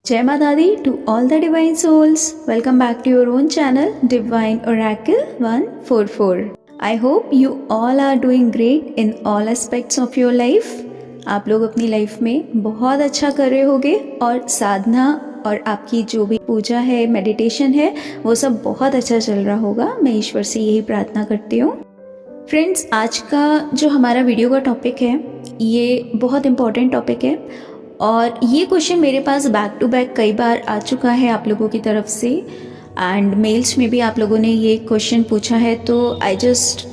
Jai Mata Di to all the divine souls. Welcome back to your own channel Divine Oracle 144. I hope you all are doing great in all aspects of your life. आप लोग अपनी life में बहुत अच्छा कर रहे होगे और साधना और आपकी जो भी पूजा है, मेडिटेशन है, वो सब बहुत अच्छा चल रहा होगा। मैं ईश्वर से यही प्रार्थना करती हूँ। फ्रेंड्स, आज का जो हमारा वीडियो का टॉपिक है ये बहुत इम्पॉर्टेंट टॉपिक है और ये क्वेश्चन मेरे पास बैक टू बैक कई बार आ चुका है आप लोगों की तरफ से एंड मेल्स में भी आप लोगों ने ये क्वेश्चन पूछा है। तो आई जस्ट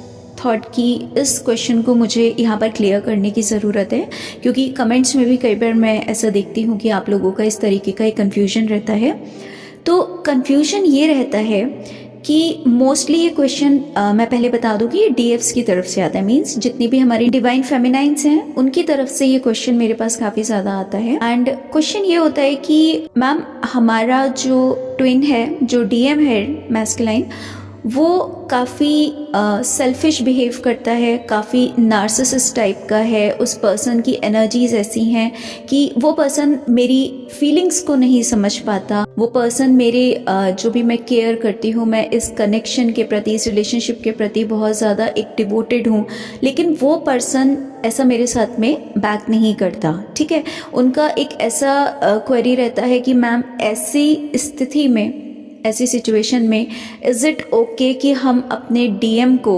थॉट कि इस क्वेश्चन को मुझे यहाँ पर क्लियर करने की ज़रूरत है, क्योंकि कमेंट्स में भी कई बार मैं ऐसा देखती हूँ कि आप लोगों का इस तरीके का एक कन्फ्यूजन रहता है। तो कन्फ्यूजन ये रहता है कि मोस्टली ये क्वेश्चन मैं पहले बता दूँ कि ये डीएफ्स की तरफ से आता है, मीन्स जितनी भी हमारी डिवाइन फेमिनाइंस हैं उनकी तरफ से ये क्वेश्चन मेरे पास काफ़ी ज़्यादा आता है। एंड क्वेश्चन ये होता है कि मैम हमारा जो ट्विन है, जो डीएम है मैस्कुलाइन, वो काफ़ी सेल्फिश बिहेव करता है, काफ़ी नार्सिसिस्ट टाइप का है। उस पर्सन की एनर्जीज ऐसी हैं कि वो पर्सन मेरी फीलिंग्स को नहीं समझ पाता। वो पर्सन मेरे जो भी मैं केयर करती हूँ, मैं इस कनेक्शन के प्रति, इस रिलेशनशिप के प्रति बहुत ज़्यादा एक डिवोटेड हूँ, लेकिन वो पर्सन ऐसा मेरे साथ में बैक नहीं करता। ठीक है, उनका एक ऐसा क्वेरी रहता है कि मैम ऐसी स्थिति में, ऐसी सिचुएशन में इज़ इट ओके कि हम अपने डीएम को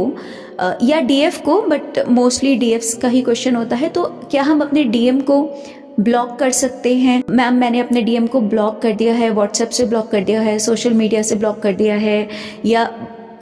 या डीएफ को, बट मोस्टली डीएफ्स का ही क्वेश्चन होता है, तो क्या हम अपने डीएम को ब्लॉक कर सकते हैं? मैम मैंने अपने डीएम को ब्लॉक कर दिया है, व्हाट्सएप से ब्लॉक कर दिया है, सोशल मीडिया से ब्लॉक कर दिया है। या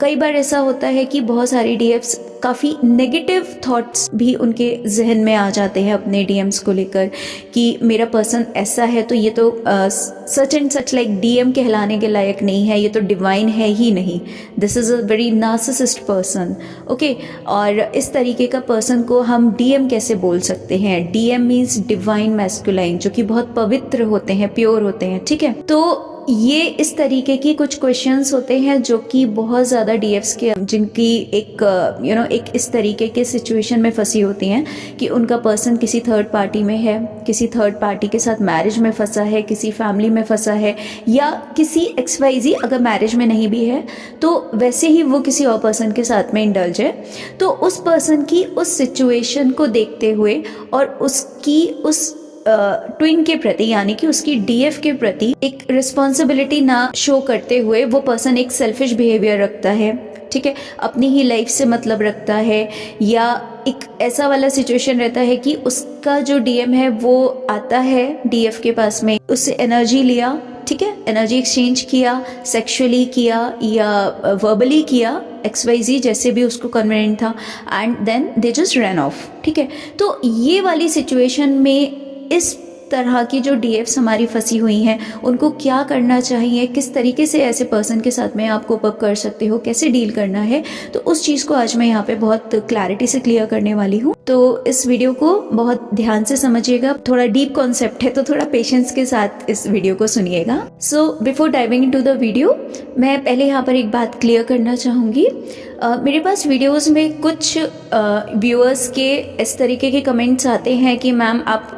कई बार ऐसा होता है कि बहुत सारी डीएफ्स काफ़ी नेगेटिव थॉट्स भी उनके जहन में आ जाते हैं अपने डीएम्स को लेकर कि मेरा पर्सन ऐसा है तो ये तो such and such like DM कहलाने के लायक नहीं है, ये तो डिवाइन है ही नहीं, this is a very narcissist person. Okay, और इस तरीके का पर्सन को हम डीएम कैसे बोल सकते हैं? डीएम मीन्स डिवाइन मैस्कुलाइन, जो कि बहुत पवित्र होते हैं, प्योर होते हैं। ठीक है, तो ये इस तरीके की कुछ क्वेश्चंस होते हैं जो कि बहुत ज़्यादा डीएफ्स के, जिनकी एक एक इस तरीके के सिचुएशन में फंसी होती हैं कि उनका पर्सन किसी थर्ड पार्टी में है, किसी थर्ड पार्टी के साथ मैरिज में फंसा है, किसी फैमिली में फंसा है, या किसी XYZ अगर मैरिज में नहीं भी है तो वैसे ही वो किसी और पर्सन के साथ में इंडल्ज है। तो उस पर्सन की उस सिचुएशन को देखते हुए और उसकी उस ट्विन के प्रति, यानी कि उसकी डीएफ के प्रति एक रिस्पॉन्सिबिलिटी ना शो करते हुए वो पर्सन एक सेल्फिश बिहेवियर रखता है। ठीक है, अपनी ही लाइफ से मतलब रखता है, या एक ऐसा वाला सिचुएशन रहता है कि उसका जो डीएम है वो आता है डीएफ के पास में, उससे एनर्जी लिया, ठीक है, एनर्जी एक्सचेंज किया, सेक्सुअली किया या वर्बली किया, XYZ जैसे भी उसको कन्वीनियंट था, and then they just run off. ठीक है, तो ये वाली सिचुएशन में इस तरह की जो डीएफ्स हमारी फंसी हुई हैं उनको क्या करना चाहिए, किस तरीके से ऐसे पर्सन के साथ में आप कोप अप कर सकते हो, कैसे डील करना है, तो उस चीज़ को आज मैं यहाँ पे बहुत क्लैरिटी से क्लियर करने वाली हूँ। तो इस वीडियो को बहुत ध्यान से समझिएगा, थोड़ा डीप कॉन्सेप्ट है तो थोड़ा पेशेंस के साथ इस वीडियो को सुनिएगा। So before diving into the video, मैं पहले यहाँ पर एक बात क्लियर करना चाहूँगी। मेरे पास वीडियोस में कुछ व्यूअर्स के इस तरीके के कमेंट्स आते हैं कि मैम आप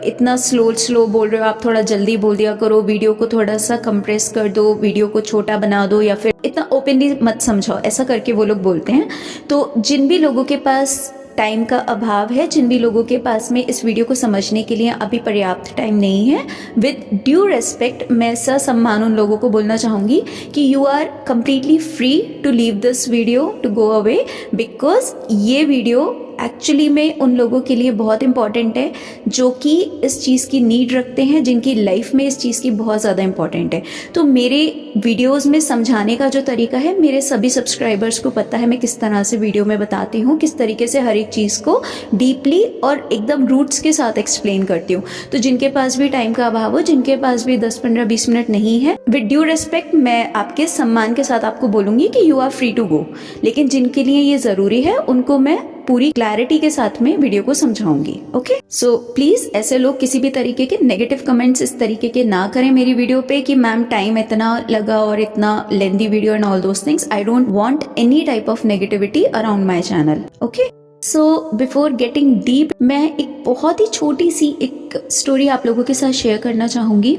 इतना स्लो बोल रहे हो, आप थोड़ा जल्दी बोल दिया करो, वीडियो को थोड़ा सा कंप्रेस कर दो, वीडियो को छोटा बना दो, या फिर इतना ओपनली मत समझाओ, ऐसा करके वो लोग बोलते हैं। तो जिन भी लोगों के पास टाइम का अभाव है, जिन भी लोगों के पास में इस वीडियो को समझने के लिए अभी पर्याप्त टाइम नहीं है, विद ड्यू रेस्पेक्ट मैं ससम्मान उन लोगों को बोलना चाहूँगी कि you are completely free to leave this video, to go away, because ये वीडियो एक्चुअली में उन लोगों के लिए बहुत इंपॉर्टेंट है जो कि इस चीज़ की नीड रखते हैं, जिनकी लाइफ में इस चीज़ की बहुत ज़्यादा इंपॉर्टेंट है। तो मेरे वीडियोस में समझाने का जो तरीका है, मेरे सभी सब्सक्राइबर्स को पता है मैं किस तरह से वीडियो में बताती हूँ, किस तरीके से हर एक चीज़ को डीपली और एकदम रूट्स के साथ एक्सप्लेन करती हूँ। तो जिनके पास भी टाइम का अभाव हो, जिनके पास भी 10, 15, 20 मिनट नहीं है, विद ड्यू रेस्पेक्ट मैं आपके सम्मान के साथ आपको बोलूँगी कि you are free to go, लेकिन जिनके लिए ये ज़रूरी है उनको मैं पूरी क्लैरिटी के साथ में वीडियो को समझाऊंगी। ओके, सो प्लीज ऐसे लोग किसी भी तरीके के नेगेटिव कमेंट्स इस तरीके के ना करें मेरी वीडियो पे कि मैम टाइम इतना लगा और इतना lengthy video and all those things. I don't want any type of negativity around my channel. Okay, so before getting deep, मैं एक बहुत ही छोटी सी एक स्टोरी आप लोगों के साथ शेयर करना चाहूँगी,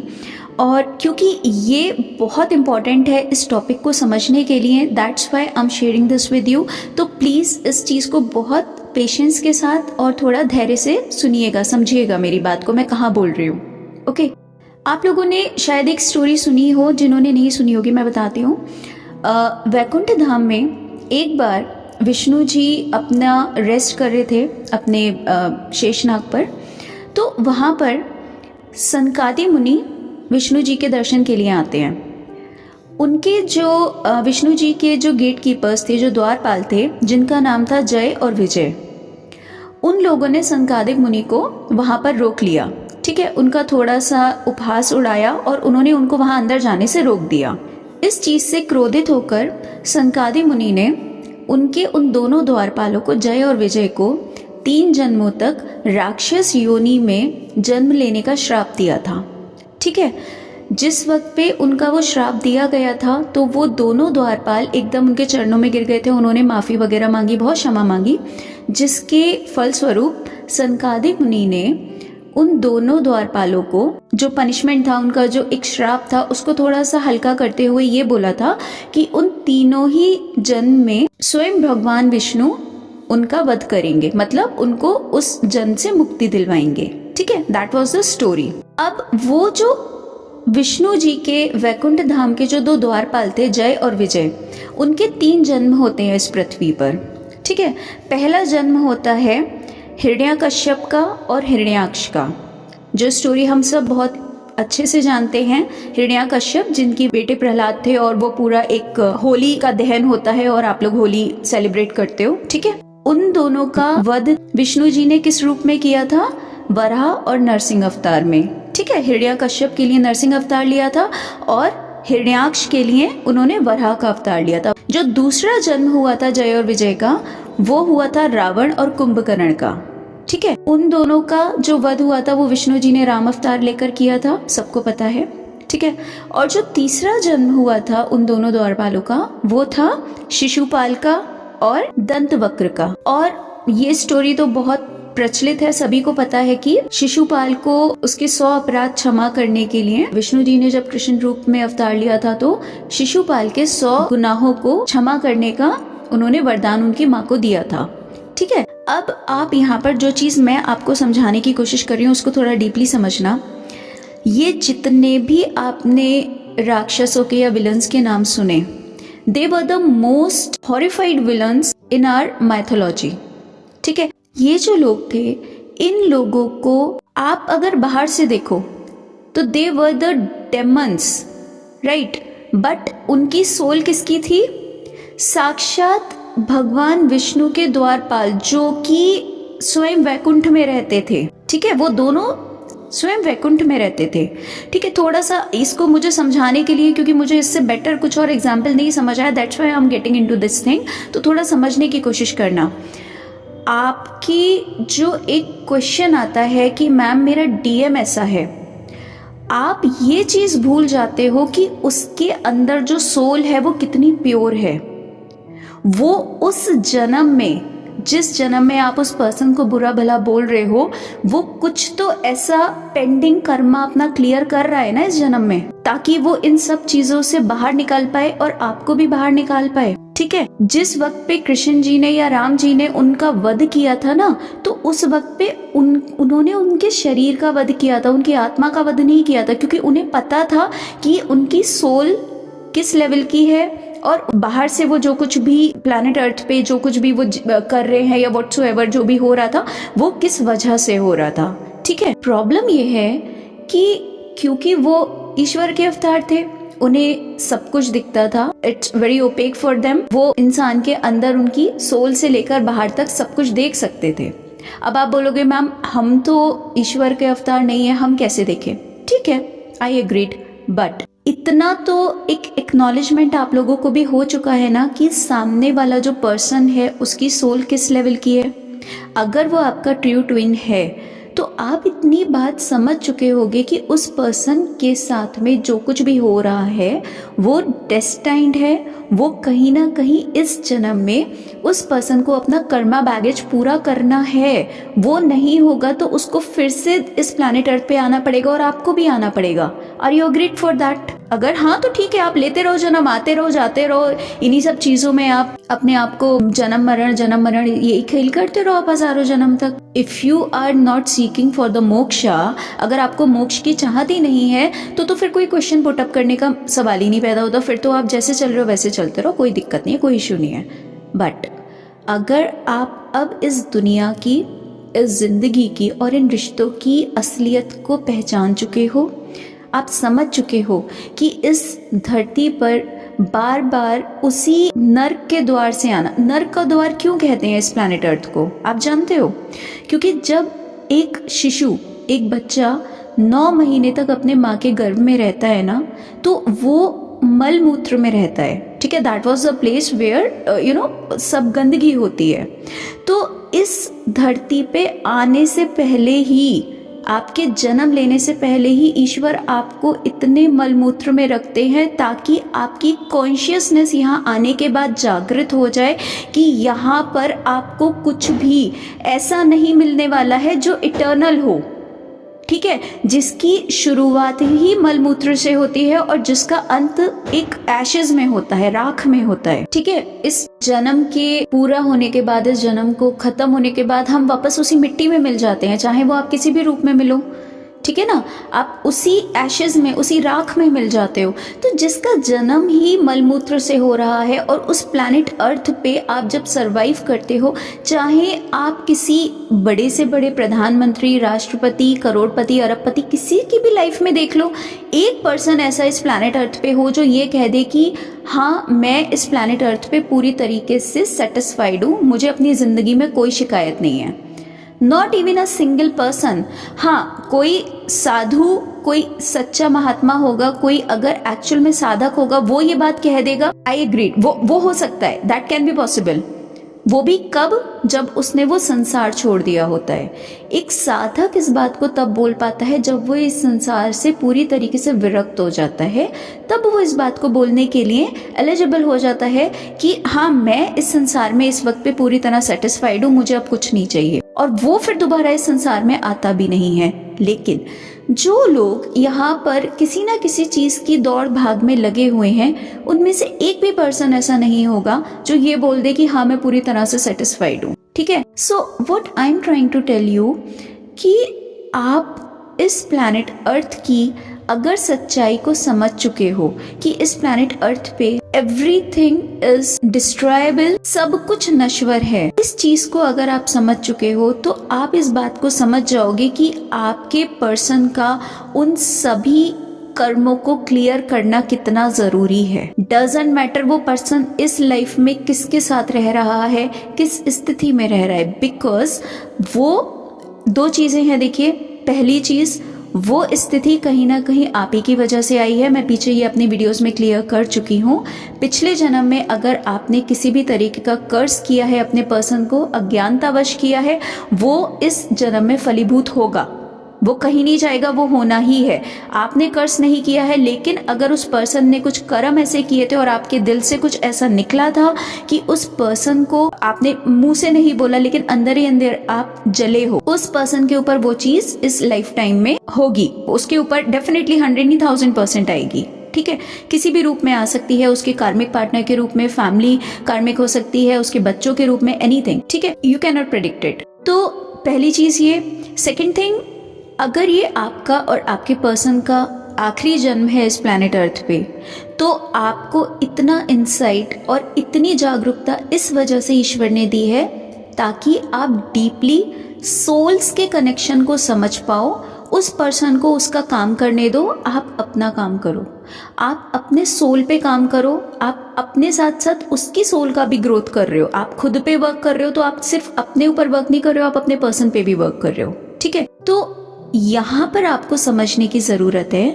और क्योंकि ये बहुत इम्पॉर्टेंट है इस टॉपिक को समझने के लिए, that's why I am sharing this with you. तो प्लीज़ इस चीज़ को बहुत पेशेंस के साथ और थोड़ा धैर्य से सुनिएगा, समझिएगा मेरी बात को, मैं कहाँ बोल रही हूँ। ओके, आप लोगों ने शायद एक स्टोरी सुनी हो, जिन्होंने नहीं सुनी होगी मैं बताती हूँ। वैकुंठ धाम में एक बार विष्णु जी अपना रेस्ट कर रहे थे अपने शेषनाग पर। तो वहाँ पर सनकादि मुनि विष्णु जी के दर्शन के लिए आते हैं। उनके जो विष्णु जी के जो गेट कीपर्स थे, जो द्वारपाल थे, जिनका नाम था जय और विजय, उन लोगों ने सनकादिक मुनि को वहाँ पर रोक लिया। ठीक है, उनका थोड़ा सा उपहास उड़ाया और उन्होंने उनको वहाँ अंदर जाने से रोक दिया। इस चीज़ से क्रोधित होकर सनकादि मुनि ने उनके उन दोनों द्वारपालों को, जय और विजय को, 3 जन्मों तक राक्षस योनि में जन्म लेने का श्राप दिया था। ठीक है, जिस वक्त पे उनका वो श्राप दिया गया था तो वो दोनों द्वारपाल एकदम उनके चरणों में गिर गए थे। उन्होंने माफ़ी वगैरह मांगी, बहुत क्षमा मांगी, जिसके फलस्वरूप सनकादिक मुनि ने उन दोनों द्वारपालों को जो पनिशमेंट था, उनका जो एक श्राप था, उसको थोड़ा सा हल्का करते हुए ये बोला था कि उन तीनों ही जन्म में स्वयं भगवान विष्णु उनका वध करेंगे, मतलब उनको उस जन्म से मुक्ति दिलवाएंगे। ठीक है, दैट वॉज द स्टोरी। अब वो जो विष्णु जी के वैकुंठ धाम के जो 2 द्वारपाल थे, जय और विजय, उनके 3 जन्म होते हैं इस पृथ्वी पर। ठीक है, पहला जन्म होता है हिरण्याकश्यप का और हिरण्याक्ष का, जो स्टोरी हम सब बहुत अच्छे से जानते हैं। हिरण्याकश्यप जिनकी बेटे प्रहलाद थे, और वो पूरा एक होली का दहन होता है और आप लोग होली सेलिब्रेट करते हो। ठीक है, उन दोनों का वध विष्णु जी ने किस रूप में किया था? वराह और नरसिंह अवतार में। ठीक है, हिरण्याकश्यप के लिए नरसिंह अवतार लिया था और हिरण्याक्ष के लिए उन्होंने वराह का अवतार लिया था। जो दूसरा जन्म हुआ था जय और विजय का, वो हुआ था रावण और कुंभकर्ण का। ठीक है, उन दोनों का जो वध हुआ था वो विष्णु जी ने राम अवतार लेकर किया था, सबको पता है। ठीक है, और जो तीसरा जन्म हुआ था उन दोनों द्वारपालों का, वो था शिशुपाल का और दंतवक्र का। और ये स्टोरी तो बहुत प्रचलित है, सभी को पता है कि शिशुपाल को उसके 100 अपराध क्षमा करने के लिए विष्णु जी ने जब कृष्ण रूप में अवतार लिया था, तो शिशुपाल के 100 गुनाहों को क्षमा करने का उन्होंने वरदान उनकी माँ को दिया था। ठीक है, अब आप यहाँ पर जो चीज़ मैं आपको समझाने की कोशिश कर रही हूँ उसको थोड़ा डीपली समझना। ये जितने भी आपने राक्षसों के या विलन्स के नाम सुने, they were the most horrified villains in our mythology. ठीक है, ये जो लोग थे, इन लोगों को आप अगर बाहर से देखो तो they were the demons, right, but उनकी सोल किसकी थी? साक्षात भगवान विष्णु के द्वारपाल, जो कि स्वयं वैकुंठ में रहते थे। ठीक है, वो दोनों स्वयं वैकुंठ में रहते थे। ठीक है, थोड़ा सा इसको मुझे समझाने के लिए, क्योंकि मुझे इससे बेटर कुछ और एग्जाम्पल नहीं समझ आया, that's why I am getting into this thing. तो थोड़ा समझने की कोशिश करना। आपकी जो एक क्वेश्चन आता है कि मैम मेरा डीएम ऐसा है, आप ये चीज़ भूल जाते हो कि उसके अंदर जो सोल है वो कितनी प्योर है। वो उस जन्म में, जिस जन्म में आप उस पर्सन को बुरा भला बोल रहे हो, वो कुछ तो ऐसा पेंडिंग कर्मा अपना क्लियर कर रहा है ना इस जन्म में, ताकि वो इन सब चीजों से बाहर निकाल पाए और आपको भी बाहर निकाल पाए। ठीक है, जिस वक्त पे कृष्ण जी ने या राम जी ने उनका वध किया था ना, तो उस वक्त पे उन्होंने उनके शरीर का वध किया था, उनकी आत्मा का वध नहीं किया था, क्योंकि उन्हें पता था कि उनकी सोल किस लेवल की है और बाहर से वो जो कुछ भी प्लैनेट अर्थ पे जो कुछ भी वो कर रहे हैं या व्हाटसोएवर जो भी हो रहा था, वो किस वजह से हो रहा था। ठीक है, प्रॉब्लम ये है कि क्योंकि वो ईश्वर के अवतार थे, उन्हें सब कुछ दिखता था, it's very opaque for them. वो इंसान के अंदर उनकी सोल से लेकर बाहर तक सब कुछ देख सकते थे। अब आप बोलोगे मैम हम तो ईश्वर के अवतार नहीं है, हम कैसे देखें? ठीक है, आई एग्रीड, बट इतना तो एक एक्नॉलेजमेंट आप लोगों को भी हो चुका है ना कि सामने वाला जो पर्सन है उसकी सोल किस लेवल की है। अगर वो आपका ट्रू ट्विन है तो आप इतनी बात समझ चुके होगे कि उस पर्सन के साथ में जो कुछ भी हो रहा है वो डेस्टाइंड है, वो कहीं ना कहीं इस जन्म में उस पर्सन को अपना कर्मा बैगेज पूरा करना है। वो नहीं होगा तो उसको फिर से इस प्लैनेट अर्थ पे आना पड़ेगा और आपको भी आना पड़ेगा। Are you agreed for that? अगर हाँ तो ठीक है, आप लेते रहो जन्म, आते रहो जाते रहो, इन्हीं सब चीजों में आप अपने आप को जन्म मरण यही खेल करते रहो आप हजारों जन्म तक। If you are not seeking for the मोक्षा, अगर आपको मोक्ष की चाहत ही नहीं है तो फिर कोई क्वेश्चन पुटअप करने का सवाल ही नहीं पैदा होता। फिर तो आप जैसे चल रहे हो वैसे चलते रहो, कोई दिक्कत नहीं है, कोई इशू नहीं है। बट अगर आप अब इस दुनिया की, इस जिंदगी की और इन रिश्तों की असलियत को पहचान चुके हो, आप समझ चुके हो कि इस धरती पर बार बार उसी नर्क के द्वार से आना, नर्क का द्वार क्यों कहते हैं इस प्लैनेट अर्थ को, आप जानते हो? क्योंकि जब एक शिशु, एक बच्चा 9 महीने तक अपने माँ के गर्भ में रहता है ना, तो वो मल मूत्र में रहता है, ठीक है। That was the place where सब गंदगी होती है। तो इस धरती पे आने से पहले ही, आपके जन्म लेने से पहले ही ईश्वर आपको इतने मलमूत्र में रखते हैं ताकि आपकी कॉन्शियसनेस यहाँ आने के बाद जागृत हो जाए कि यहाँ पर आपको कुछ भी ऐसा नहीं मिलने वाला है जो इटर्नल हो, ठीक है, जिसकी शुरुआत ही मलमूत्र से होती है और जिसका अंत एक एशेज में होता है, राख में होता है, ठीक है। इस जन्म के पूरा होने के बाद, इस जन्म को खत्म होने के बाद हम वापस उसी मिट्टी में मिल जाते हैं, चाहे वो आप किसी भी रूप में मिलो, ठीक है ना। आप उसी एशेज में, उसी राख में मिल जाते हो। तो जिसका जन्म ही मलमूत्र से हो रहा है और उस प्लैनेट अर्थ पे आप जब सरवाइव करते हो, चाहे आप किसी बड़े से बड़े प्रधानमंत्री, राष्ट्रपति, करोड़पति, अरबपति, किसी की भी लाइफ में देख लो, एक पर्सन ऐसा इस प्लैनेट अर्थ पे हो जो ये कह दे कि हाँ, मैं इस प्लैनेट अर्थ पे पूरी तरीके से सेटिस्फाइड हूँ, मुझे अपनी जिंदगी में कोई शिकायत नहीं है। Not even a single person. हाँ, कोई साधु, कोई सच्चा महात्मा होगा, कोई अगर एक्चुअल में साधक होगा, वो ये बात कह देगा, आई एग्रीड, वो हो सकता है, दैट कैन बी पॉसिबल। वो भी कब? जब उसने वो संसार छोड़ दिया होता है। एक साधक इस बात को तब बोल पाता है जब वो इस संसार से पूरी तरीके से विरक्त हो जाता है, तब वो इस बात को बोलने के लिए एलिजिबल हो जाता है कि हाँ, मैं इस संसार में इस वक्त पे पूरी तरह सेटिस्फाइड हूँ, मुझे अब कुछ नहीं चाहिए, और वो फिर दोबारा इस संसार में आता भी नहीं है। लेकिन जो लोग यहाँ पर किसी ना किसी चीज की दौड़ भाग में लगे हुए हैं, उनमें से एक भी पर्सन ऐसा नहीं होगा जो ये बोल दे कि हाँ, मैं पूरी तरह से सेटिस्फाइड हूँ, ठीक है। So what I am trying to tell you कि आप इस प्लैनेट अर्थ की अगर सच्चाई को समझ चुके हो कि इस प्लैनेट अर्थ पे एवरीथिंग इज डिस्ट्रॉयबल, सब कुछ नश्वर है, इस चीज को अगर आप समझ चुके हो तो आप इस बात को समझ जाओगे कि आपके पर्सन का उन सभी कर्मों को क्लियर करना कितना जरूरी है। डजंट मैटर वो पर्सन इस लाइफ में किसके साथ रह रहा है, किस स्थिति में रह रहा है, बिकॉज वो 2 चीजें हैं। देखिए, पहली चीज, वो स्थिति कहीं ना कहीं आप ही की वजह से आई है। मैं पीछे ये अपनी वीडियोस में क्लियर कर चुकी हूँ। पिछले जन्म में अगर आपने किसी भी तरीके का कर्ज किया है अपने पर्सन को, अज्ञानतावश किया है, वो इस जन्म में फलीभूत होगा, वो कहीं नहीं जाएगा, वो होना ही है। आपने कर्ज नहीं किया है, लेकिन अगर उस पर्सन ने कुछ कर्म ऐसे किए थे और आपके दिल से कुछ ऐसा निकला था कि उस पर्सन को आपने मुंह से नहीं बोला लेकिन अंदर ही अंदर आप जले हो, उस पर्सन के ऊपर वो चीज इस लाइफ टाइम में होगी, उसके ऊपर डेफिनेटली 100,000% आएगी, ठीक है। किसी भी रूप में आ सकती है, उसके कार्मिक पार्टनर के रूप में, फैमिली कार्मिक हो सकती है, उसके बच्चों के रूप में, एनीथिंग, ठीक है। You can not predict it. तो पहली चीज ये। सेकेंड थिंग, अगर ये आपका और आपके पर्सन का आखिरी जन्म है इस प्लैनेट अर्थ पे, तो आपको इतना इंसाइट और इतनी जागरूकता इस वजह से ईश्वर ने दी है ताकि आप डीपली सोल्स के कनेक्शन को समझ पाओ। उस पर्सन को उसका काम करने दो, आप अपना काम करो, आप अपने सोल पे काम करो, आप अपने साथ साथ उसकी सोल का भी ग्रोथ कर रहे हो। आप खुद पे वर्क कर रहे हो तो आप सिर्फ अपने ऊपर वर्क नहीं कर रहे हो, आप अपने पर्सन पे भी वर्क कर रहे हो, ठीक है। तो यहाँ पर आपको समझने की ज़रूरत है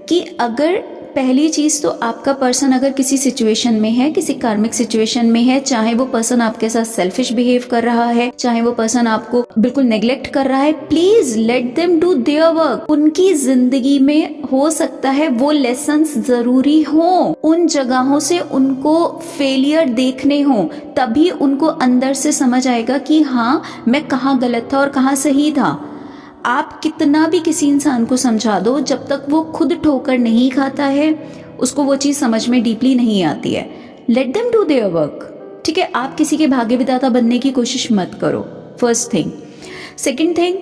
कि अगर पहली चीज़ तो आपका पर्सन अगर किसी सिचुएशन में है, किसी कार्मिक सिचुएशन में है, चाहे वो पर्सन आपके साथ सेल्फिश बिहेव कर रहा है, चाहे वो पर्सन आपको बिल्कुल नेग्लेक्ट कर रहा है, please let them do their work. उनकी जिंदगी में हो सकता है वो लेसन्स जरूरी हो, उन जगहों से उनको फेलियर देखने हो, तभी उनको अंदर से समझ आएगा कि हाँ मैं कहाँ गलत था और कहाँ सही था। आप कितना भी किसी इंसान को समझा दो, जब तक वो खुद ठोकर नहीं खाता है उसको वो चीज़ समझ में डीपली नहीं आती है। Let them do their work, ठीक है। आप किसी के भाग्य विधाता बनने की कोशिश मत करो, फर्स्ट थिंग। सेकंड थिंग,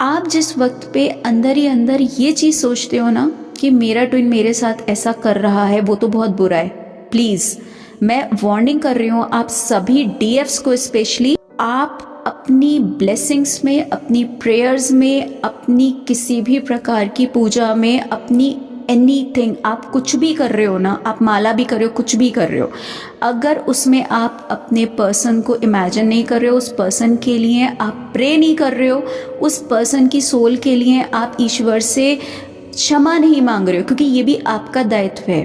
आप जिस वक्त पे अंदर ही अंदर ये चीज़ सोचते हो ना कि मेरा ट्विन मेरे साथ ऐसा कर रहा है, वो तो बहुत बुरा है, प्लीज़ मैं वार्निंग कर रही हूँ आप सभी डीएफ्स को स्पेशली, आप अपनी ब्लेसिंग्स में, अपनी प्रेयर्स में, अपनी किसी भी प्रकार की पूजा में, अपनी एनीथिंग, आप कुछ भी कर रहे हो ना, आप माला भी कर रहे हो, कुछ भी कर रहे हो, अगर उसमें आप अपने पर्सन को इमेजिन नहीं कर रहे हो, उस पर्सन के लिए आप प्रे नहीं कर रहे हो, उस पर्सन की सोल के लिए आप ईश्वर से क्षमा नहीं मांग रहे हो, क्योंकि ये भी आपका दायित्व है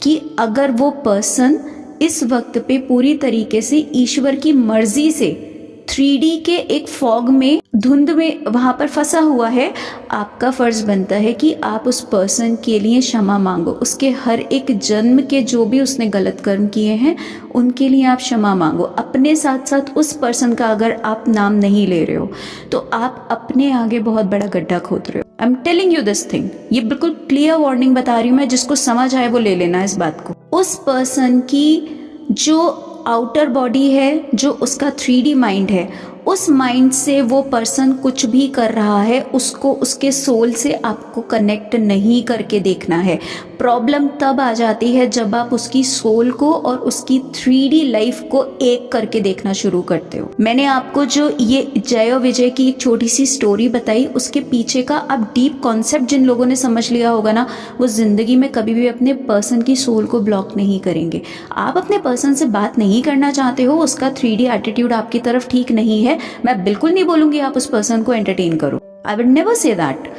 कि अगर वो पर्सन इस वक्त पे पूरी तरीके से ईश्वर की मर्जी से 3D के एक फॉग में, धुंध में वहाँ पर फंसा हुआ है, आपका फर्ज बनता है कि आप उस पर्सन के लिए क्षमा मांगो। उसके हर एक जन्म के जो भी उसने गलत कर्म किए हैं उनके लिए आप क्षमा मांगो। अपने साथ साथ उस पर्सन का अगर आप नाम नहीं ले रहे हो तो आप अपने आगे बहुत बड़ा गड्ढा खोद रहे हो। I am telling you this thing, ये बिल्कुल क्लियर वार्निंग बता रही हूँ मैं, जिसको समझ आए वो ले लेना इस बात को। उस पर्सन की जो आउटर बॉडी है, जो उसका 3D माइंड है, उस माइंड से वो पर्सन कुछ भी कर रहा है, उसको उसके सोल से आपको कनेक्ट नहीं करके देखना है। प्रॉब्लम तब आ जाती है जब आप उसकी सोल को और उसकी 3D लाइफ को एक करके देखना शुरू करते हो। मैंने आपको जो ये जय और विजय की एक छोटी सी स्टोरी बताई, उसके पीछे का आप डीप कॉन्सेप्ट जिन लोगों ने समझ लिया होगा ना, वो जिंदगी में कभी भी अपने पर्सन की सोल को ब्लॉक नहीं करेंगे। आप अपने पर्सन से बात नहीं करना चाहते हो, उसका 3D एटीट्यूड आपकी तरफ ठीक नहीं है, मैं बिल्कुल नहीं बोलूंगी आप उस पर्सन को एंटरटेन करो, I will never say that.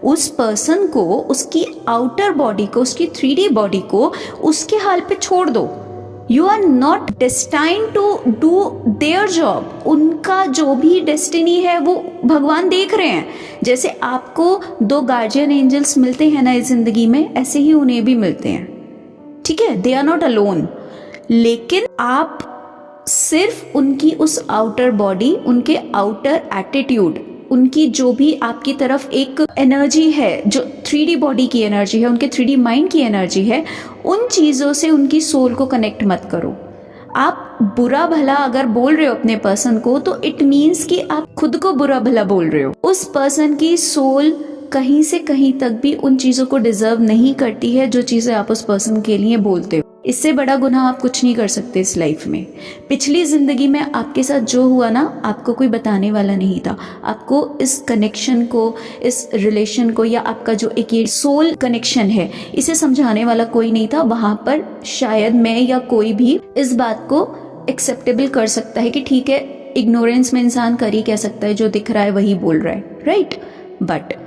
उस पर्सन को, उसकी आउटर बॉडी को, उसकी 3D बॉडी को उसके हाल पे छोड़ दो। You are not destined to do their job. उनका जो भी डेस्टिनी है वो भगवान देख रहे हैं। जैसे आपको 2 गार्जियन एंजल्स मिलते हैं ना इस जिंदगी में, ऐसे ही उन्हें भी मिलते हैं, ठीक है। They are not alone. लेकिन आप सिर्फ उनकी उस आउटर बॉडी, उनके आउटर एटीट्यूड, उनकी जो भी आपकी तरफ एक एनर्जी है, जो 3D बॉडी की एनर्जी है, उनके 3D माइंड की एनर्जी है, उन चीज़ों से उनकी सोल को कनेक्ट मत करो। आप बुरा भला अगर बोल रहे हो अपने पर्सन को, तो इट मीन्स कि आप खुद को बुरा भला बोल रहे हो। उस पर्सन की सोल कहीं से कहीं तक भी उन चीज़ों को डिजर्व नहीं करती है जो चीज़ें आप उस पर्सन के लिए बोलते हो। इससे बड़ा गुनाह आप कुछ नहीं कर सकते इस लाइफ में। पिछली जिंदगी में आपके साथ जो हुआ ना, आपको कोई बताने वाला नहीं था। आपको इस कनेक्शन को, इस रिलेशन को, या आपका जो एक ये सोल कनेक्शन है, इसे समझाने वाला कोई नहीं था। वहां पर शायद मैं या कोई भी इस बात को एक्सेप्टेबल कर सकता है कि ठीक है, इग्नोरेंस में इंसान कर ही कह सकता है, जो दिख रहा है वही बोल रहा है, राइट। बट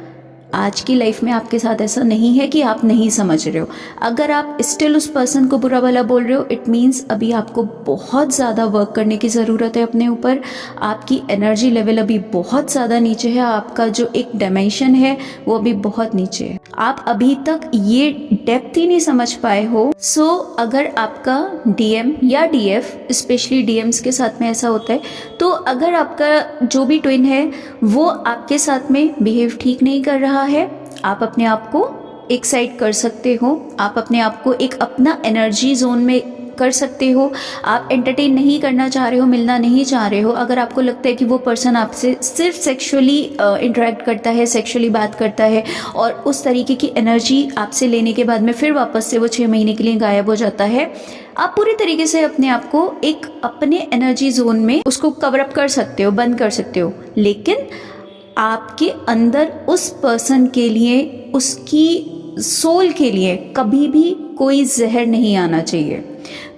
आज की लाइफ में आपके साथ ऐसा नहीं है कि आप नहीं समझ रहे हो। अगर आप स्टिल उस पर्सन को बुरा भला बोल रहे हो, इट मीन्स अभी आपको बहुत ज़्यादा वर्क करने की ज़रूरत है अपने ऊपर। आपकी एनर्जी लेवल अभी बहुत ज़्यादा नीचे है, आपका जो एक डायमेंशन है वो अभी बहुत नीचे है। आप अभी तक ये डेप्थ ही नहीं समझ पाए हो। सो अगर आपका DM या DF, स्पेशली DMs के साथ में ऐसा होता है, तो अगर आपका जो भी ट्विन है वो आपके साथ में बिहेव ठीक नहीं कर रहा है, आप अपने आप को एक साइड कर सकते हो। आप अपने आप को एक अपना एनर्जी जोन में कर सकते हो। आप एंटरटेन नहीं करना चाह रहे हो, मिलना नहीं चाह रहे हो। अगर आपको लगता है कि वो पर्सन आपसे सिर्फ सेक्सुअली इंटरेक्ट करता है, सेक्सुअली बात करता है, और उस तरीके की एनर्जी आपसे लेने के बाद में फिर वापस से वो 6 महीने के लिए गायब हो जाता है, आप पूरी तरीके से अपने आप को एक अपने एनर्जी जोन में उसको कवर अप कर सकते हो, बंद कर सकते हो। लेकिन आपके अंदर उस पर्सन के लिए, उसकी सोल के लिए कभी भी कोई जहर नहीं आना चाहिए।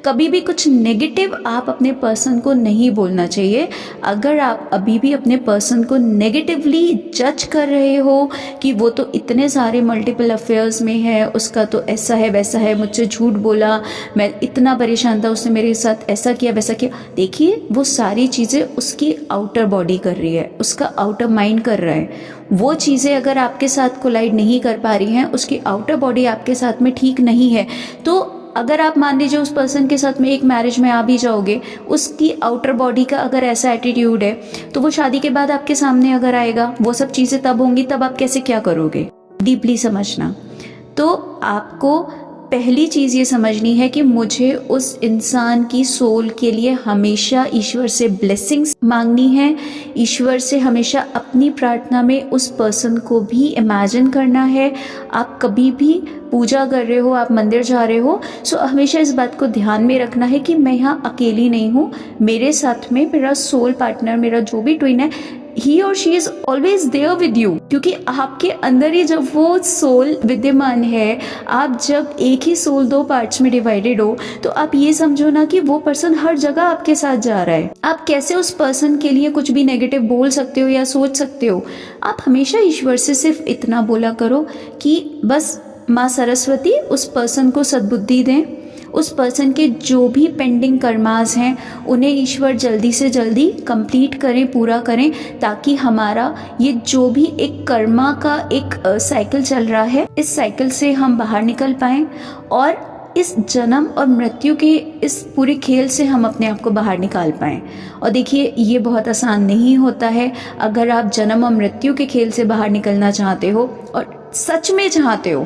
कभी भी कुछ नेगेटिव आप अपने पर्सन को नहीं बोलना चाहिए। अगर आप अभी भी अपने पर्सन को नेगेटिवली जज कर रहे हो कि वो तो इतने सारे मल्टीपल अफेयर्स में है, उसका तो ऐसा है वैसा है, मुझसे झूठ बोला, मैं इतना परेशान था, उसने मेरे साथ ऐसा किया वैसा किया, देखिए वो सारी चीज़ें उसकी आउटर बॉडी कर रही है, उसका आउटर माइंड कर रहा है। वो चीज़ें अगर आपके साथ कोलाइड नहीं कर पा रही हैं, उसकी आउटर बॉडी आपके साथ में ठीक नहीं है, तो अगर आप मान लीजिए उस पर्सन के साथ में एक मैरिज में आ भी जाओगे, उसकी आउटर बॉडी का अगर ऐसा एटीट्यूड है, तो वो शादी के बाद आपके सामने अगर आएगा, वो सब चीज़ें तब होंगी, तब आप कैसे क्या करोगे? डीपली समझना। तो आपको पहली चीज़ ये समझनी है कि मुझे उस इंसान की सोल के लिए हमेशा ईश्वर से ब्लेसिंग्स मांगनी है, ईश्वर से हमेशा अपनी प्रार्थना में उस पर्सन को भी इमेजिन करना है। आप कभी भी पूजा कर रहे हो, आप मंदिर जा रहे हो, सो हमेशा इस बात को ध्यान में रखना है कि मैं यहाँ अकेली नहीं हूँ, मेरे साथ में मेरा सोल पार्टनर, मेरा जो भी ट्विन है, ही और she is always there with you. क्योंकि आपके अंदर ही जब वो सोल विद्यमान है, आप जब एक ही सोल दो पार्ट्स में डिवाइडेड हो, तो आप ये समझो ना कि वो पर्सन हर जगह आपके साथ जा रहा है। आप कैसे उस पर्सन के लिए कुछ भी नेगेटिव बोल सकते हो या सोच सकते हो? आप हमेशा ईश्वर से सिर्फ इतना बोला करो कि बस माँ सरस्वती उस पर्सन को सद्बुद्धि दें, उस पर्सन के जो भी पेंडिंग कर्मास हैं उन्हें ईश्वर जल्दी से जल्दी कंप्लीट करें, पूरा करें, ताकि हमारा ये जो भी एक कर्मा का एक साइकिल चल रहा है, इस साइकिल से हम बाहर निकल पाएं और इस जन्म और मृत्यु के इस पूरे खेल से हम अपने आप को बाहर निकाल पाएं। और देखिए ये बहुत आसान नहीं होता है। अगर आप जन्म और मृत्यु के खेल से बाहर निकलना चाहते हो और सच में चाहते हो,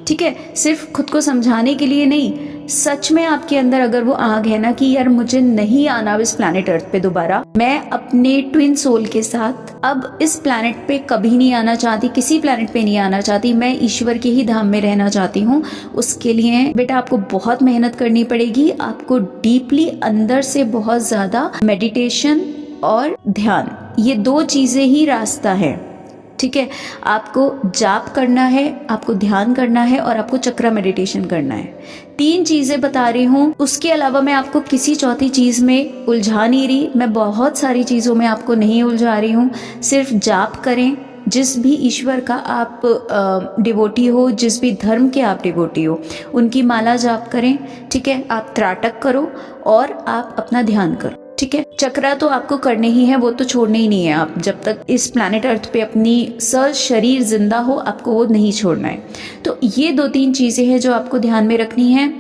ठीक है, सिर्फ खुद को समझाने के लिए नहीं, सच में आपके अंदर अगर वो आग है ना कि यार मुझे नहीं आना इस प्लैनेट अर्थ पे दोबारा, मैं अपने ट्विन सोल के साथ अब इस प्लैनेट पे कभी नहीं आना चाहती, किसी प्लैनेट पे नहीं आना चाहती, मैं ईश्वर के ही धाम में रहना चाहती हूँ, उसके लिए बेटा आपको बहुत मेहनत करनी पड़ेगी। आपको डीपली अंदर से बहुत ज्यादा मेडिटेशन और ध्यान, ये दो चीजें ही रास्ता है, ठीक है। आपको जाप करना है, आपको ध्यान करना है और आपको चक्रा मेडिटेशन करना है। 3 चीजें बता रही हूँ, उसके अलावा मैं आपको किसी चौथी चीज में उलझा नहीं रही, मैं बहुत सारी चीजों में आपको नहीं उलझा रही हूँ। सिर्फ जाप करें, जिस भी ईश्वर का आप डिवोटी हो, जिस भी धर्म के आप डिवोटी हो, उनकी माला जाप करें, ठीक है। आप त्राटक करो और आप अपना ध्यान करो, ठीक है। चक्रा तो आपको करने ही है, वो तो छोड़ने ही नहीं है। आप जब तक इस प्लैनेट अर्थ पे अपनी शरीर जिंदा हो, आपको वो नहीं छोड़ना है। तो ये 2-3 चीजें हैं जो आपको ध्यान में रखनी है।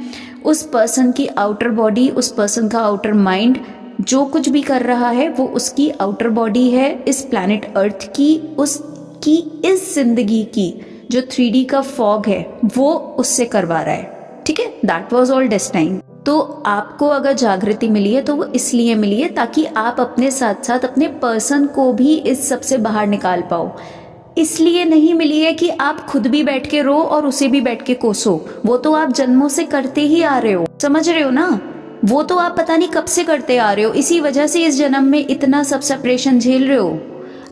उस पर्सन की आउटर बॉडी, उस पर्सन का आउटर माइंड, जो कुछ भी कर रहा है वो उसकी आउटर बॉडी है, इस प्लैनेट अर्थ की, उसकी इस जिंदगी की जो 3D का फॉग है वो उससे करवा रहा है, ठीक है। That was all destined. तो आपको अगर जागृति मिली है तो वो इसलिए मिली है ताकि आप अपने साथ साथ अपने पर्सन को भी इस सब से बाहर निकाल पाओ। इसलिए नहीं मिली है कि आप खुद भी बैठ के रो और उसे भी बैठ के कोसो, वो तो आप जन्मों से करते ही आ रहे हो, समझ रहे हो ना। वो तो आप पता नहीं कब से करते आ रहे हो, इसी वजह से इस जन्म में इतना सब सेपरेशन झेल रहे हो।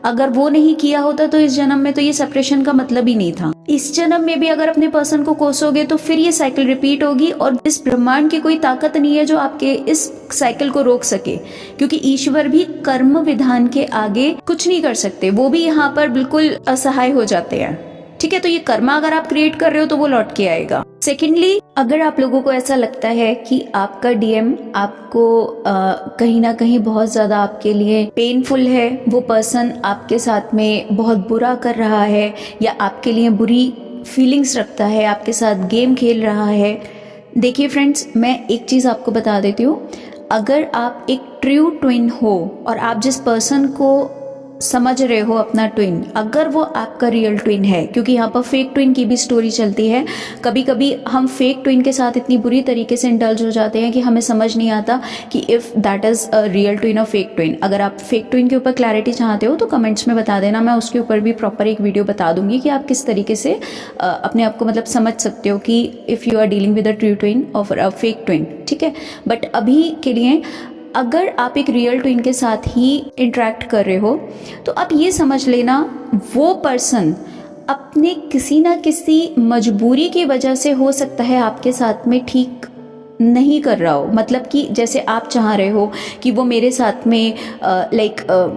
अगर वो नहीं किया होता तो इस जन्म में तो ये सेपरेशन का मतलब ही नहीं था। इस जन्म में भी अगर अपने पर्सन को कोसोगे तो फिर ये साइकिल रिपीट होगी और इस ब्रह्मांड की कोई ताकत नहीं है जो आपके इस साइकिल को रोक सके, क्योंकि ईश्वर भी कर्म विधान के आगे कुछ नहीं कर सकते, वो भी यहाँ पर बिल्कुल असहाय हो जाते हैं, ठीक है। तो ये कर्मा अगर आप क्रिएट कर रहे हो तो वो लौट के आएगा। सेकेंडली, अगर आप लोगों को ऐसा लगता है कि आपका डीएम आपको कहीं ना कहीं बहुत ज्यादा आपके लिए पेनफुल है, वो पर्सन आपके साथ में बहुत बुरा कर रहा है या आपके लिए बुरी फीलिंग्स रखता है, आपके साथ गेम खेल रहा है, देखिए फ्रेंड्स, मैं एक चीज आपको बता देती हूँ। अगर आप एक ट्रू ट्विन हो और आप जिस पर्सन को समझ रहे हो अपना ट्विन, अगर वो आपका रियल ट्विन है, क्योंकि यहाँ पर फेक ट्विन की भी स्टोरी चलती है। कभी कभी हम फेक ट्विन के साथ इतनी बुरी तरीके से इंडल्ज हो जाते हैं कि हमें समझ नहीं आता कि if that is a real twin और फेक ट्विन। अगर आप फेक ट्विन के ऊपर क्लैरिटी चाहते हो तो कमेंट्स में बता देना, मैं उसके ऊपर भी प्रॉपर एक वीडियो बता दूंगी कि आप किस तरीके से अपने आप को मतलब समझ सकते हो कि if you are dealing with a true twin और अ फेक ट्विन, ठीक है। बट अभी के लिए अगर आप एक रियल ट्विन के साथ ही इंटरेक्ट कर रहे हो तो आप ये समझ लेना, वो पर्सन अपने किसी ना किसी मजबूरी की वजह से हो सकता है आपके साथ में ठीक नहीं कर रहा हो, मतलब कि जैसे आप चाह रहे हो कि वो मेरे साथ में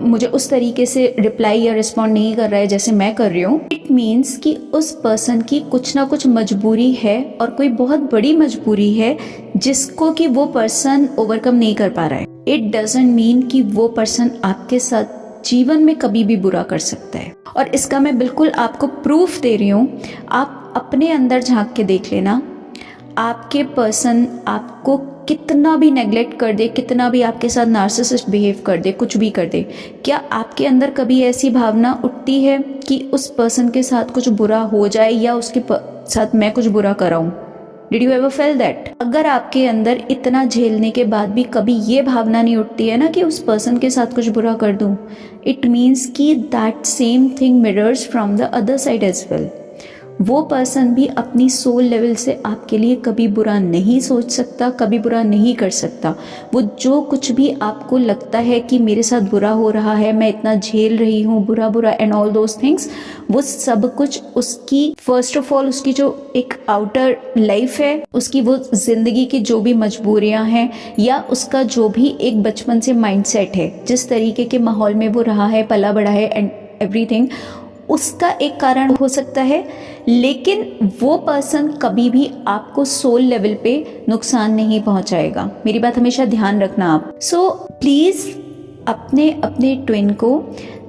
मुझे उस तरीके से रिप्लाई या रिस्पॉन्ड नहीं कर रहा है जैसे मैं कर रही हूँ, इट मीन्स कि उस पर्सन की कुछ ना कुछ मजबूरी है, और कोई बहुत बड़ी मजबूरी है जिसको कि वो पर्सन ओवरकम नहीं कर पा रहा है। इट डजंट मीन कि वो पर्सन आपके साथ जीवन में कभी भी बुरा कर सकता है। और इसका मैं बिल्कुल आपको प्रूफ दे रही हूँ। आप अपने अंदर झांक के देख लेना, आपके पर्सन आपको कितना भी नेग्लेक्ट कर दे, कितना भी आपके साथ नार्सिसिस्ट बिहेव कर दे, कुछ भी कर दे, क्या आपके अंदर कभी ऐसी भावना उठती है कि उस पर्सन के साथ कुछ बुरा हो जाए या उसके साथ मैं कुछ बुरा कराऊं? Did you ever feel that? अगर आपके अंदर इतना झेलने के बाद भी कभी ये भावना नहीं उठती है ना कि उस पर्सन के साथ कुछ बुरा कर दूं, इट मीन्स कि that same thing mirrors from the other side as well. वो पर्सन भी अपनी सोल लेवल से आपके लिए कभी बुरा नहीं सोच सकता, कभी बुरा नहीं कर सकता। वो जो कुछ भी आपको लगता है कि मेरे साथ बुरा हो रहा है, मैं इतना झेल रही हूँ बुरा बुरा एंड ऑल दोज थिंग्स, वो सब कुछ उसकी फर्स्ट ऑफ ऑल उसकी जो एक आउटर लाइफ है, उसकी वो जिंदगी की जो भी मजबूरियाँ हैं, या उसका जो भी एक बचपन से माइंडसेट है, जिस तरीके के माहौल में वो रहा है, पला बड़ा है एंड एवरीथिंग, उसका एक कारण हो सकता है। लेकिन वो पर्सन कभी भी आपको सोल लेवल पे नुकसान नहीं पहुंचाएगा। मेरी बात हमेशा ध्यान रखना आप। सो प्लीज़ अपने अपने ट्विन को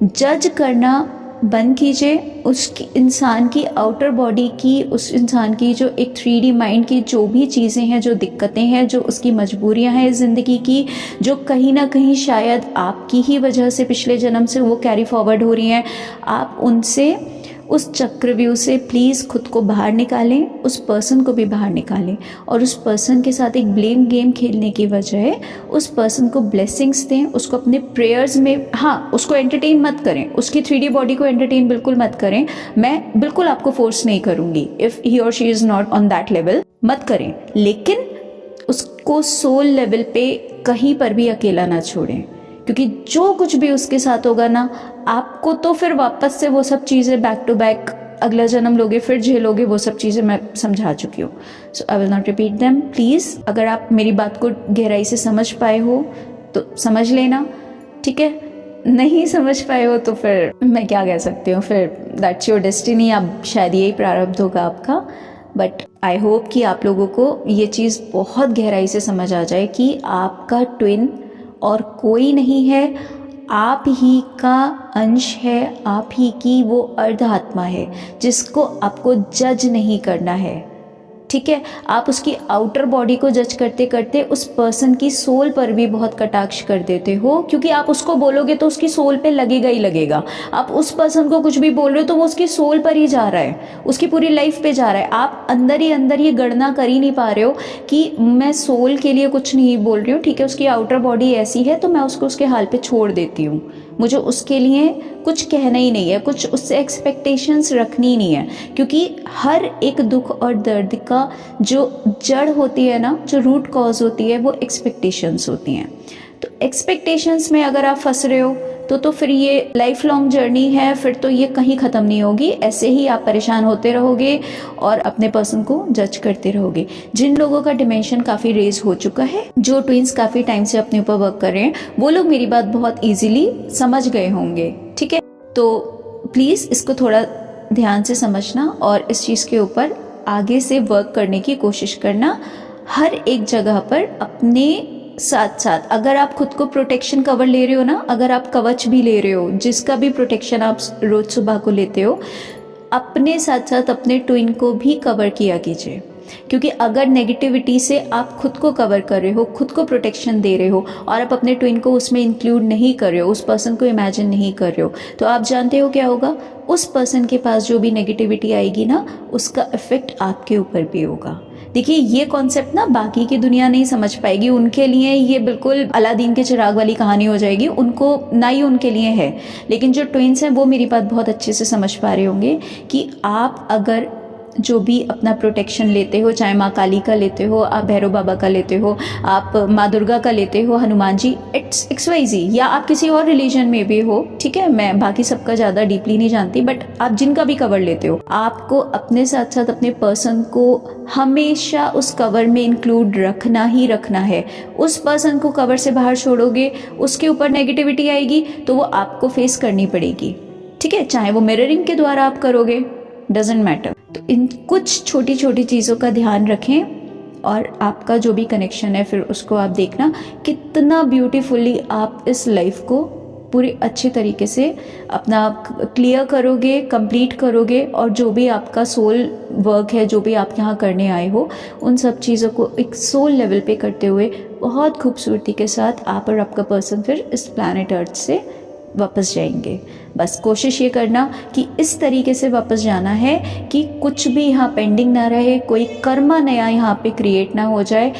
जज करना बंद कीजिए। उसकी इंसान की आउटर बॉडी की, उस इंसान की जो एक 3D माइंड की जो भी चीज़ें हैं, जो दिक्कतें हैं, जो उसकी मजबूरियां हैं ज़िंदगी की, जो कहीं ना कहीं शायद आपकी ही वजह से पिछले जन्म से वो कैरी फॉरवर्ड हो रही हैं, आप उनसे, उस चक्रव्यूह से प्लीज़ खुद को बाहर निकालें, उस पर्सन को भी बाहर निकालें, और उस पर्सन के साथ एक ब्लेम गेम खेलने की बजाय उस पर्सन को ब्लेसिंग्स दें, उसको अपने प्रेयर्स में, हाँ उसको एंटरटेन मत करें, उसकी 3D बॉडी को एंटरटेन बिल्कुल मत करें। मैं बिल्कुल आपको फोर्स नहीं करूँगी, इफ़ ही और she is not on that level मत करें, लेकिन उसको सोल लेवल पे कहीं पर भी अकेला ना छोड़ें, क्योंकि जो कुछ भी उसके साथ होगा ना, आपको तो फिर वापस से वो सब चीज़ें बैक टू बैक अगला जन्म लोगे, फिर झेलोगे। वो सब चीज़ें मैं समझा चुकी हूँ, so I will not repeat them. Please अगर आप मेरी बात को गहराई से समझ पाए हो तो समझ लेना, ठीक है? नहीं समझ पाए हो तो फिर मैं क्या कह सकती हूँ, फिर दैट्स योर डेस्टिनी, अब शायद यही प्रारब्ध होगा आपका। बट आई होप कि आप लोगों को ये चीज़ बहुत गहराई से समझ आ जाए कि आपका ट्विन और कोई नहीं है, आप ही का अंश है, आप ही की वो अर्ध आत्मा है जिसको आपको जज नहीं करना है, ठीक है? आप उसकी आउटर बॉडी को जज करते करते उस पर्सन की सोल पर भी बहुत कटाक्ष कर देते हो, क्योंकि आप उसको बोलोगे तो उसकी सोल पे लगेगा ही लगेगा। आप उस पर्सन को कुछ भी बोल रहे हो तो वो उसकी सोल पर ही जा रहा है, उसकी पूरी लाइफ पे जा रहा है। आप अंदर ही अंदर ये गणना कर ही नहीं पा रहे हो कि मैं सोल के लिए कुछ नहीं बोल रही हूँ, ठीक है? उसकी आउटर बॉडी ऐसी है तो मैं उसको उसके हाल पे छोड़ देती हूँ, मुझे उसके लिए कुछ कहना ही नहीं है, कुछ उससे एक्सपेक्टेशंस रखनी नहीं है, क्योंकि हर एक दुख और दर्द का जो जड़ होती है ना, जो रूट कॉज होती है, वो एक्सपेक्टेशंस होती हैं। तो एक्सपेक्टेशंस में अगर आप फंस रहे हो तो फिर ये लाइफ लॉन्ग जर्नी है, फिर तो ये कहीं ख़त्म नहीं होगी। ऐसे ही आप परेशान होते रहोगे और अपने पर्सन को जज करते रहोगे। जिन लोगों का डिमेंशन काफ़ी रेज हो चुका है, जो ट्विंस काफ़ी टाइम से अपने ऊपर वर्क कर रहे हैं, वो लोग मेरी बात बहुत ईजिली समझ गए होंगे, ठीक है? तो प्लीज़ इसको थोड़ा ध्यान से समझना और इस चीज़ के ऊपर आगे से वर्क करने की कोशिश करना। हर एक जगह पर अपने साथ साथ अगर आप खुद को प्रोटेक्शन कवर ले रहे हो ना, अगर आप कवच भी ले रहे हो, जिसका भी प्रोटेक्शन आप रोज सुबह को लेते हो, अपने साथ साथ अपने ट्विन को भी कवर किया कीजिए। क्योंकि अगर नेगेटिविटी से आप खुद को कवर कर रहे हो, खुद को प्रोटेक्शन दे रहे हो और आप अपने ट्विन को उसमें इंक्लूड नहीं कर रहे हो, उस पर्सन को इमेजिन नहीं कर रहे हो, तो आप जानते हो क्या होगा? उस पर्सन के पास जो भी नेगेटिविटी आएगी ना, उसका इफेक्ट आपके ऊपर भी होगा। देखिए, ये कॉन्सेप्ट ना बाकी की दुनिया नहीं समझ पाएगी, उनके लिए ये बिल्कुल अलादीन के चिराग वाली कहानी हो जाएगी, उनको ना ही उनके लिए है। लेकिन जो ट्विन्स हैं वो मेरी बात बहुत अच्छे से समझ पा रहे होंगे कि आप अगर जो भी अपना प्रोटेक्शन लेते हो, चाहे माँ काली का लेते हो, आप भैरव बाबा का लेते हो, आप माँ दुर्गा का लेते हो, हनुमान जी, इट्स XYZ, या आप किसी और रिलीजन में भी हो, ठीक है, मैं बाकी सबका ज़्यादा डीपली नहीं जानती, बट आप जिनका भी कवर लेते हो, आपको अपने साथ साथ अपने पर्सन को हमेशा उस कवर में इंक्लूड रखना ही रखना है। उस पर्सन को कवर से बाहर छोड़ोगे, उसके ऊपर नेगेटिविटी आएगी तो वो आपको फेस करनी पड़ेगी, ठीक है, चाहे वो मिररिंग के द्वारा आप करोगे, डजेंट मैटर। तो इन कुछ छोटी छोटी चीज़ों का ध्यान रखें और आपका जो भी कनेक्शन है फिर उसको आप देखना कितना ब्यूटीफुली आप इस लाइफ को पूरे अच्छे तरीके से अपना क्लियर करोगे, कंप्लीट करोगे, और जो भी आपका सोल वर्क है, जो भी आप यहाँ करने आए हो, उन सब चीज़ों को एक सोल लेवल पे करते हुए बहुत खूबसूरती के साथ आप और आपका पर्सन फिर इस प्लैनेट अर्थ से वापस जाएंगे। बस कोशिश ये करना कि इस तरीके से वापस जाना है कि कुछ भी यहाँ पेंडिंग ना रहे, कोई कर्मा नया यहाँ पे क्रिएट ना हो जाए,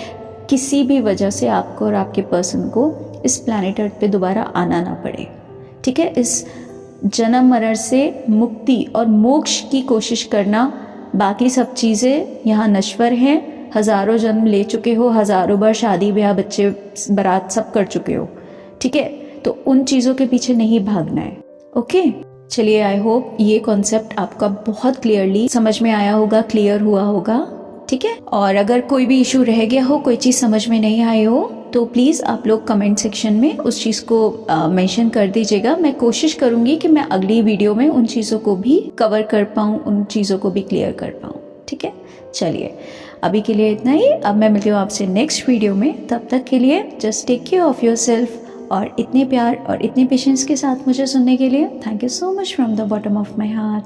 किसी भी वजह से आपको और आपके पर्सन को इस प्लैनेट अर्थ पे दोबारा आना ना पड़े, ठीक है। इस जन्म मरण से मुक्ति और मोक्ष की कोशिश करना, बाकी सब चीज़ें यहाँ नश्वर हैं, हज़ारों जन्म ले चुके हो, हज़ारों बार शादी ब्याह बच्चे बारात सब कर चुके हो, ठीक है, तो उन चीज़ों के पीछे नहीं भागना है, ओके। चलिए, आई होप ये कॉन्सेप्ट आपका बहुत क्लियरली समझ में आया होगा, क्लियर हुआ होगा, ठीक है। और अगर कोई भी इशू रह गया हो, कोई चीज़ समझ में नहीं आई हो, तो प्लीज़ आप लोग कमेंट सेक्शन में उस चीज़ को मेंशन कर दीजिएगा। मैं कोशिश करूँगी कि मैं अगली वीडियो में उन चीज़ों को भी कवर कर पाऊँ, उन चीज़ों को भी क्लियर कर पाऊँ, ठीक है। चलिए, अभी के लिए इतना ही। अब मैं मिलती हूँ आपसे नेक्स्ट वीडियो में। तब तक के लिए just take care of yourself, और इतने प्यार और इतने पेशेंस के साथ मुझे सुनने के लिए thank you so much from the bottom of my heart.